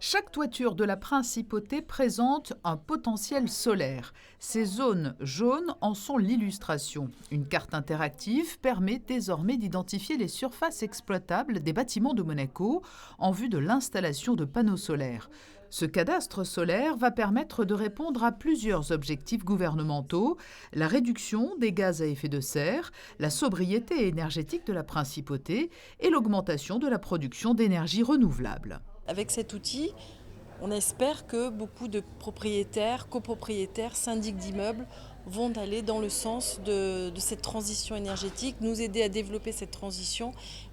Chaque toiture de la principauté présente un potentiel solaire. Ces zones jaunes en sont l'illustration. Une carte interactive permet désormais d'identifier les surfaces exploitables des bâtiments de Monaco en vue de l'installation de panneaux solaires. Ce cadastre solaire va permettre de répondre à plusieurs objectifs gouvernementaux: la réduction des gaz à effet de serre, la sobriété énergétique de la principauté et l'augmentation de la production d'énergie renouvelable. Avec cet outil, on espère que beaucoup de propriétaires, copropriétaires, syndics d'immeubles vont aller dans le sens de cette transition énergétique, nous aider à développer cette transition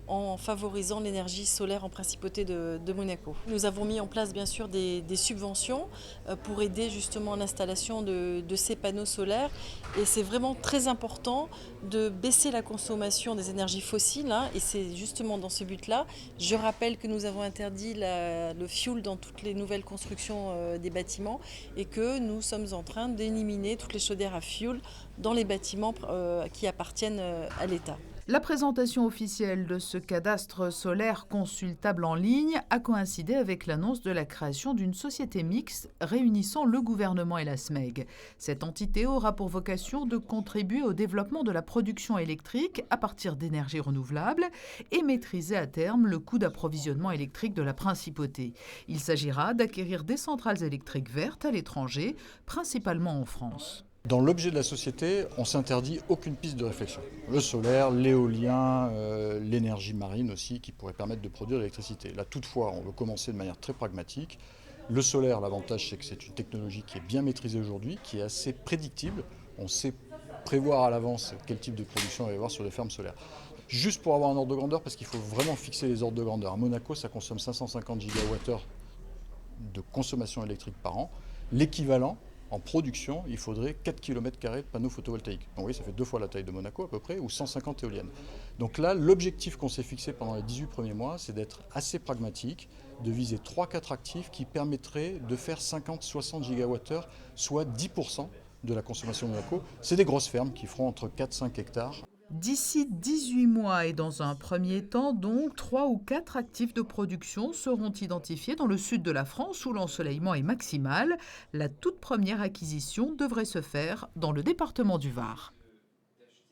en favorisant l'énergie solaire en principauté de Monaco. Nous avons mis en place bien sûr des subventions pour aider justement à l'installation de ces panneaux solaires, et c'est vraiment très important de baisser la consommation des énergies fossiles, et c'est justement dans ce but-là. Je rappelle que nous avons interdit le fioul dans toutes les nouvelles constructions des bâtiments et que nous sommes en train d'éliminer toutes les chaudières à fioul dans les bâtiments qui appartiennent à l'État. La présentation officielle de ce cadastre solaire consultable en ligne a coïncidé avec l'annonce de la création d'une société mixte réunissant le gouvernement et la SMEG. Cette entité aura pour vocation de contribuer au développement de la production électrique à partir d'énergies renouvelables et maîtriser à terme le coût d'approvisionnement électrique de la principauté. Il s'agira d'acquérir des centrales électriques vertes à l'étranger, principalement en France. Dans l'objet de la société, on s'interdit aucune piste de réflexion. Le solaire, l'éolien, l'énergie marine aussi, qui pourrait permettre de produire de l'électricité. Là, toutefois, on veut commencer de manière très pragmatique. Le solaire, l'avantage, c'est que c'est une technologie qui est bien maîtrisée aujourd'hui, qui est assez prédictible. On sait prévoir à l'avance quel type de production il va y avoir sur les fermes solaires. Juste pour avoir un ordre de grandeur, parce qu'il faut vraiment fixer les ordres de grandeur. À Monaco, ça consomme 550 gigawattheures de consommation électrique par an. L'équivalent, en production, il faudrait 4 km² de panneaux photovoltaïques. Donc oui, ça fait 2 fois la taille de Monaco à peu près, ou 150 éoliennes. Donc là, l'objectif qu'on s'est fixé pendant les 18 premiers mois, c'est d'être assez pragmatique, de viser 3-4 actifs qui permettraient de faire 50-60 gigawattheures, soit 10% de la consommation de Monaco. C'est des grosses fermes qui feront entre 4-5 hectares. D'ici 18 mois et dans un premier temps, donc, 3 ou 4 actifs de production seront identifiés dans le sud de la France où l'ensoleillement est maximal. La toute première acquisition devrait se faire dans le département du Var.